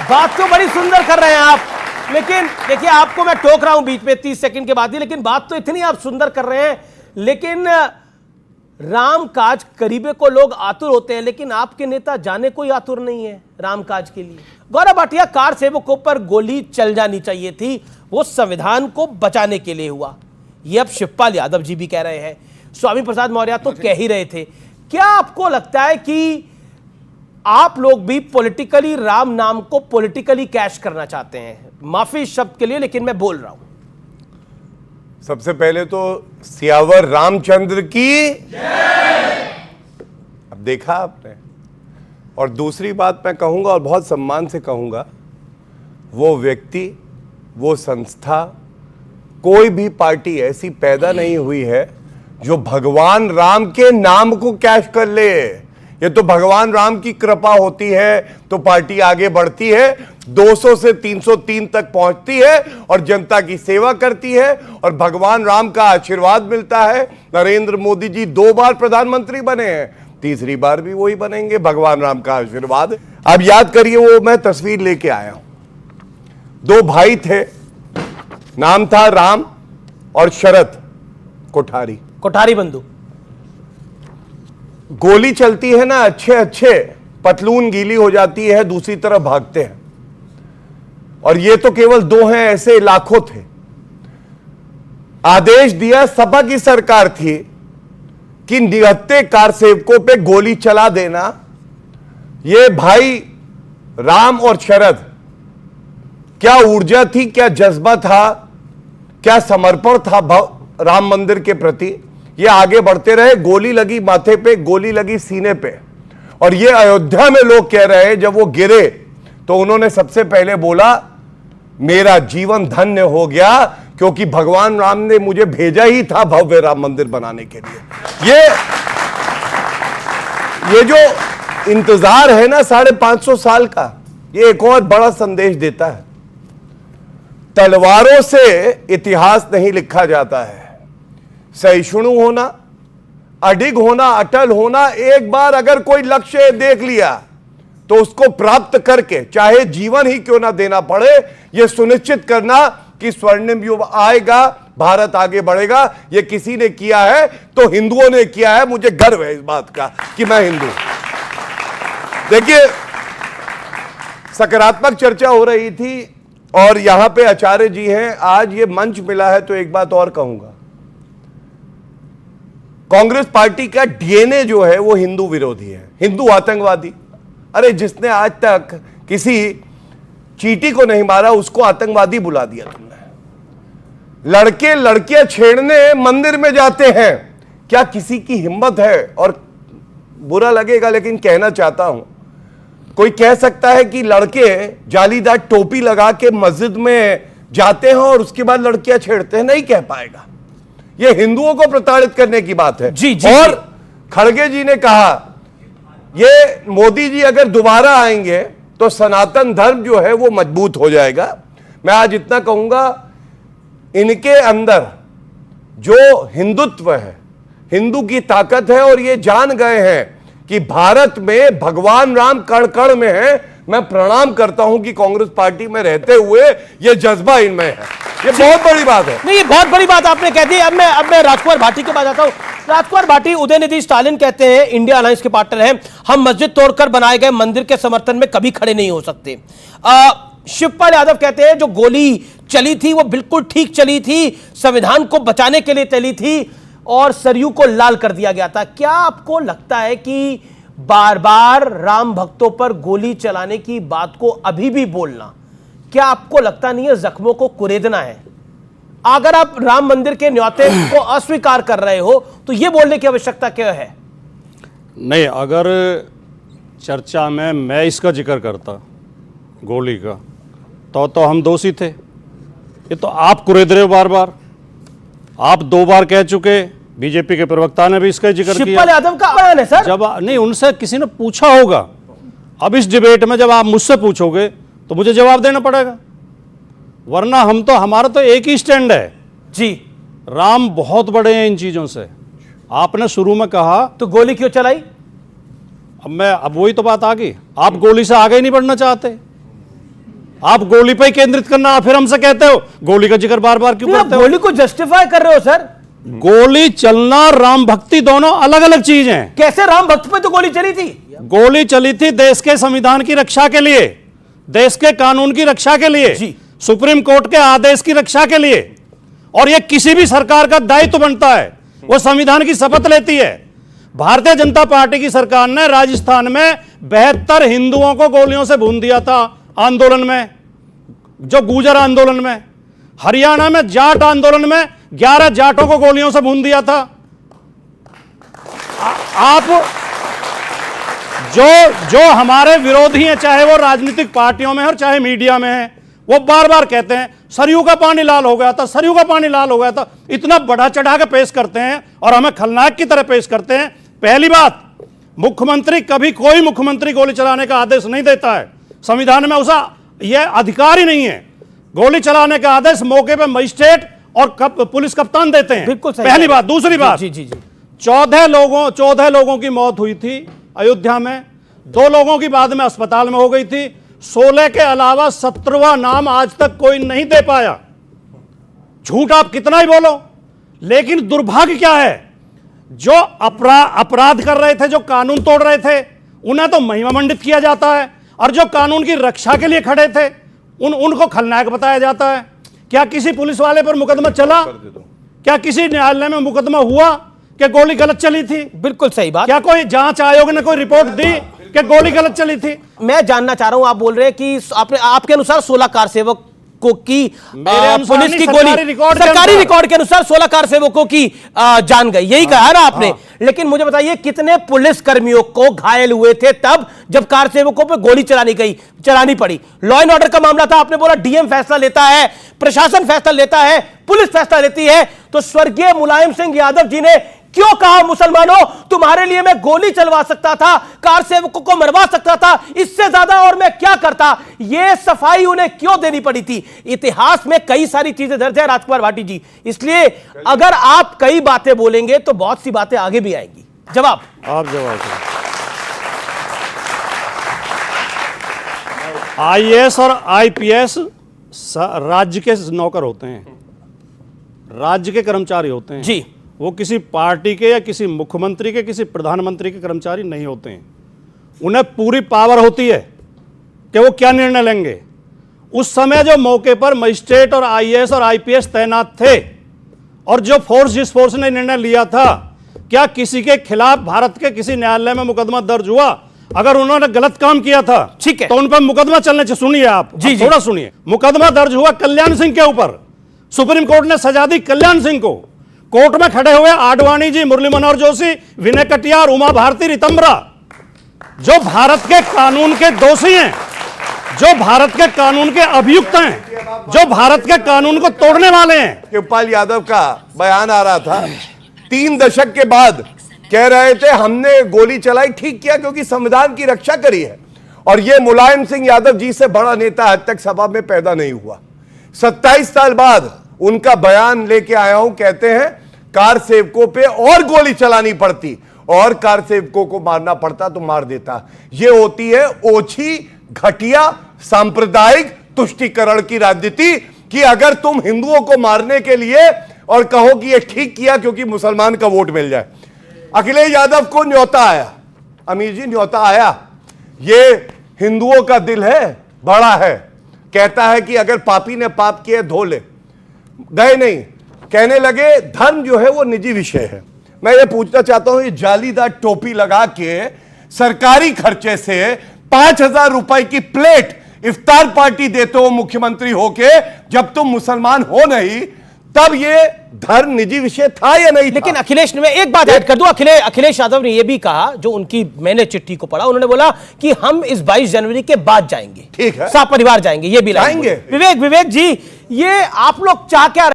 बात तो बड़ी सुंदर कर रहे हैं आप, लेकिन देखिए आपको मैं टोक रहा हूं बीच में 30 सेकंड के बाद ही, लेकिन बात तो इतनी आप सुंदर कर रहे हैं, लेकिन राम काज करीबे को लोग आतुर होते हैं, लेकिन आपके नेता जाने कोई आतुर नहीं है राम काज के लिए। गौरव भाटिया, कार सेवकों पर गोली चल जानी चाहिए थी, वो संविधान को बचाने के लिए हुआ, ये अब शिवपाल यादव जी भी कह रहे हैं, स्वामी प्रसाद मौर्य तो कह ही रहे थे। क्या आपको लगता है कि आप लोग भी पॉलिटिकली राम नाम को पॉलिटिकली कैश करना चाहते हैं? माफी इस शब्द के लिए, लेकिन मैं बोल रहा हूं। सबसे पहले तो सियावर रामचंद्र की अब देखा आपने, और दूसरी बात मैं कहूंगा और बहुत सम्मान से कहूंगा, वो व्यक्ति, वो संस्था, कोई भी पार्टी ऐसी पैदा नहीं हुई है जो भगवान राम के नाम को कैश कर ले। ये तो भगवान राम की कृपा होती है तो पार्टी आगे बढ़ती है, 200 से 303 तक पहुंचती है और जनता की सेवा करती है और भगवान राम का आशीर्वाद मिलता है। नरेंद्र मोदी जी 2 बार प्रधानमंत्री बने हैं, तीसरी बार भी वही बनेंगे, भगवान राम का आशीर्वाद। अब याद करिए, वो मैं तस्वीर लेके आया हूं, 2 भाई थे, नाम था राम और शरद कोठारी बंधु। गोली चलती है ना, अच्छे पतलून गीली हो जाती है, दूसरी तरफ भागते हैं, और ये तो केवल 2 हैं, ऐसे लाखों थे। आदेश दिया, सपा की सरकार थी कि निहत्थे कार सेवकों पे गोली चला देना। ये भाई राम और शरद, क्या ऊर्जा थी, क्या जज्बा था, क्या समर्पण था राम मंदिर के प्रति। ये आगे बढ़ते रहे, गोली लगी माथे पे, गोली लगी सीने पे, और ये अयोध्या में लोग कह रहे हैं, जब वो गिरे तो उन्होंने सबसे पहले बोला, मेरा जीवन धन्य हो गया क्योंकि भगवान राम ने मुझे भेजा ही था भव्य राम मंदिर बनाने के लिए। ये जो इंतजार है ना 550 साल का, ये एक और बड़ा संदेश देता है। तलवारों से इतिहास नहीं लिखा जाता है, सहिष्णु होना, अडिग होना, अटल होना। एक बार अगर कोई लक्ष्य देख लिया तो उसको प्राप्त करके चाहे जीवन ही क्यों ना देना पड़े, यह सुनिश्चित करना कि स्वर्णिम युग आएगा, भारत आगे बढ़ेगा। यह किसी ने किया है तो हिंदुओं ने किया है, मुझे गर्व है इस बात का कि मैं हिंदू। देखिए, सकारात्मक चर्चा हो रही थी और यहां पे आचार्य जी हैं, आज ये मंच मिला है तो एक बात और कहूंगा, कांग्रेस पार्टी का डीएनए जो है वो हिंदू विरोधी है, हिंदू आतंकवादी। अरे जिसने आज तक किसी चींटी को नहीं मारा उसको आतंकवादी बुला दिया तुमने। लड़के लड़कियां छेड़ने मंदिर में जाते हैं, क्या किसी की हिम्मत है? और बुरा लगेगा लेकिन कहना चाहता हूं, कोई कह सकता है कि लड़के जालीदार टोपी लगा के मस्जिद में जाते हैं और उसके बाद लड़कियां छेड़ते हैं? नहीं कह पाएगा। ये हिंदुओं को प्रताड़ित करने की बात है। जी, और खड़गे जी ने कहा, ये मोदी जी अगर दोबारा आएंगे तो सनातन धर्म जो है वो मजबूत हो जाएगा। मैं आज इतना कहूंगा, इनके अंदर जो हिंदुत्व है, हिंदू की ताकत है, और ये जान गए हैं कि भारत में भगवान राम कण कण में है। मैं प्रणाम करता हूं कि कांग्रेस पार्टी में रहते हुए ये जज्बा इनमें है। ये बहुत बड़ी बात है। नहीं, ये बहुत बड़ी बात आपने कह दी। अब मैं राजकुमार भाटी के पास आता हूं। राजकुमार भाटी, उदयनिधि स्टालिन कहते हैं, इंडिया अलायंस के पार्टनर हैं, हम मस्जिद तोड़कर बनाए गए मंदिर के समर्थन में कभी खड़े नहीं हो सकते। शिवपाल यादव कहते हैं जो गोली चली थी वो बिल्कुल ठीक चली थी, संविधान को बचाने के लिए चली थी और सरयू को लाल कर दिया गया था। क्या आपको लगता है कि बार बार राम भक्तों पर गोली चलाने की बात को अभी भी बोलना, क्या आपको लगता नहीं है जख्मों को कुरेदना है? अगर आप राम मंदिर के न्योते को अस्वीकार कर रहे हो तो यह बोलने की आवश्यकता क्या है? नहीं, अगर चर्चा में मैं इसका जिक्र करता गोली का तो हम दोषी थे। ये तो आप कुरेद रहे हो बार बार। आप 2 बार कह चुके, बीजेपी के प्रवक्ता ने भी इसका जिक्र किया। शिवपाल यादव का बयान है सर। जब नहीं, उनसे किसी ने पूछा होगा। अब इस डिबेट में जब आप मुझसे पूछोगे तो मुझे जवाब देना पड़ेगा, वरना हमारा तो एक ही स्टैंड है जी। राम बहुत बड़े हैं इन चीजों से। आपने शुरू में कहा तो गोली क्यों चलाई? अब वही तो बात आ गई, आप गोली से आगे नहीं बढ़ना चाहते। आप गोली पे ही केंद्रित करना, फिर हमसे कहते हो गोली का जिक्र बार बार क्यों नहीं, आप करते हो? गोली को जस्टिफाई कर रहे हो सर। गोली चलना, राम भक्ति दोनों अलग अलग चीज हैं। कैसे? राम भक्त पे तो गोली चली थी। गोली चली थी देश के संविधान की रक्षा के लिए, देश के कानून की रक्षा के लिए, जी। सुप्रीम कोर्ट के आदेश की रक्षा के लिए। और यह किसी भी सरकार का दायित्व बनता है, वो संविधान की शपथ लेती है। भारतीय जनता पार्टी की सरकार ने राजस्थान में 72 हिंदुओं को गोलियों से भून दिया था आंदोलन में, जो गुर्जर आंदोलन में। हरियाणा में जाट आंदोलन में 11 जाटों को गोलियों से भून दिया था। आप जो हमारे विरोधी हैं, चाहे वो राजनीतिक पार्टियों में और चाहे मीडिया में है, वो बार बार कहते हैं सरयू का पानी लाल हो गया था, सरयू का पानी लाल हो गया था। इतना बढ़ा चढ़ा के पेश करते हैं और हमें खलनायक की तरह पेश करते हैं। पहली बात, मुख्यमंत्री, कभी कोई मुख्यमंत्री गोली चलाने का आदेश नहीं देता है। संविधान में उसका यह अधिकार ही नहीं है। गोली चलाने का आदेश मौके पर मजिस्ट्रेट और पुलिस कप्तान देते हैं। बिल्कुल सही। पहली बात। दूसरी बात, जी जी जी, 14 लोगों की मौत हुई थी अयोध्या में, 2 लोगों की बाद में अस्पताल में हो गई थी। 16 के अलावा 17वां नाम आज तक कोई नहीं दे पाया। झूठ आप कितना ही बोलो, लेकिन दुर्भाग्य क्या है, जो अपराध कर रहे थे, जो कानून तोड़ रहे थे, उन्हें तो महिमा मंडित किया जाता है, और जो कानून की रक्षा के लिए खड़े थे उनको खलनायक बताया जाता है। क्या किसी पुलिस वाले पर मुकदमा चला? क्या किसी न्यायालय में मुकदमा हुआ कि गोली गलत चली थी? बिल्कुल सही बात। क्या कोई जांच आयोग ने कोई रिपोर्ट दी कि गोली गलत चली थी? मैं जानना चाह रहा हूं, आप बोल रहे हैं कि आपके अनुसार 16 कार सेवकों की पुलिस की गोली, सरकारी रिकॉर्ड के अनुसार 16 कार सेवकों की जान गई, यही कहा ना आपने। लेकिन मुझे बताइए कितने पुलिस कर्मियों को घायल हुए थे तब जब कार सेवकों पे गोली चलानी पड़ी? लॉ एंड ऑर्डर का मामला था, आपने बोला डीएम फैसला लेता है, प्रशासन फैसला लेता है, पुलिस फैसला लेती है। तो स्वर्गीय मुलायम सिंह यादव जी ने क्यों कहा मुसलमानों तुम्हारे लिए मैं गोली चलवा सकता था, कार सेवकों को मरवा सकता था, इससे ज्यादा और मैं क्या करता? यह सफाई उन्हें क्यों देनी पड़ी थी? इतिहास में कई सारी चीजें दर्ज है राजकुमार भाटी जी, इसलिए अगर आप कई बातें बोलेंगे तो बहुत सी बातें आगे भी आएंगी। जवाब आप जवाब करें। आईएएस और आईपीएस राज्य के नौकर होते हैं, राज्य के कर्मचारी होते हैं जी। वो किसी पार्टी के या किसी मुख्यमंत्री के, किसी प्रधानमंत्री के कर्मचारी नहीं होते हैं। उन्हें पूरी पावर होती है कि वो क्या निर्णय लेंगे। उस समय जो मौके पर मजिस्ट्रेट और आईएएस और आईपीएस तैनात थे, और जो फोर्स, जिस फोर्स ने निर्णय लिया था, क्या किसी के खिलाफ भारत के किसी न्यायालय में मुकदमा दर्ज हुआ? अगर उन्होंने गलत काम किया था, ठीक है, तो उन पर मुकदमा चलने चाहिए। सुनिए आप जी, थोड़ा सुनिए। मुकदमा दर्ज हुआ कल्याण सिंह के ऊपर, सुप्रीम कोर्ट ने सजा दी कल्याण सिंह को। कोर्ट में खड़े हुए आडवाणी जी, मुरली मनोहर जोशी, विनय कटियार, उमा भारती, रितंबरा, जो भारत के कानून के दोषी हैं, जो भारत के कानून के अभियुक्त हैं, जो भारत के कानून को तोड़ने वाले हैं। शिवपाल यादव का बयान आ रहा था, 3 दशक के बाद कह रहे थे हमने गोली चलाई, ठीक किया क्योंकि संविधान की रक्षा करी है। और यह मुलायम सिंह यादव जी से बड़ा नेता आज तक सभा में पैदा नहीं हुआ। 27 साल बाद उनका बयान लेके आया हूं, कहते हैं कार सेवकों पे और गोली चलानी पड़ती और कार सेवकों को मारना पड़ता तो मार देता। यह होती है ओछी, घटिया, सांप्रदायिक तुष्टीकरण की राजनीति, कि अगर तुम हिंदुओं को मारने के लिए और कहो कि यह ठीक किया क्योंकि मुसलमान का वोट मिल जाए। अखिलेश यादव को न्योता आया, अमीर जी न्योता आया, ये हिंदुओं का दिल है, बड़ा है, कहता है कि अगर पापी ने पाप किए धो ले। गए नहीं, कहने लगे धर्म जो है वो निजी विषय है। मैं ये पूछना चाहता हूं, ये जालीदार टोपी लगा के सरकारी खर्चे से 5,000 रुपए की प्लेट इफ्तार पार्टी देते हो मुख्यमंत्री होके, जब तुम मुसलमान हो नहीं, तब ये धर्म निजी विषय था या नहीं था? लेकिन अखिलेश ने, मैं एक बात ऐड कर दूं, अखिलेश यादव ने यह भी कहा, जो उनकी मैंने चिट्ठी को पढ़ा, उन्होंने बोला कि हम इस 22 जनवरी के बाद जाएंगे, ठीक है, सब परिवार जाएंगे, ये भी जाएंगे। विवेक जी, ये आप लोग चाह क्या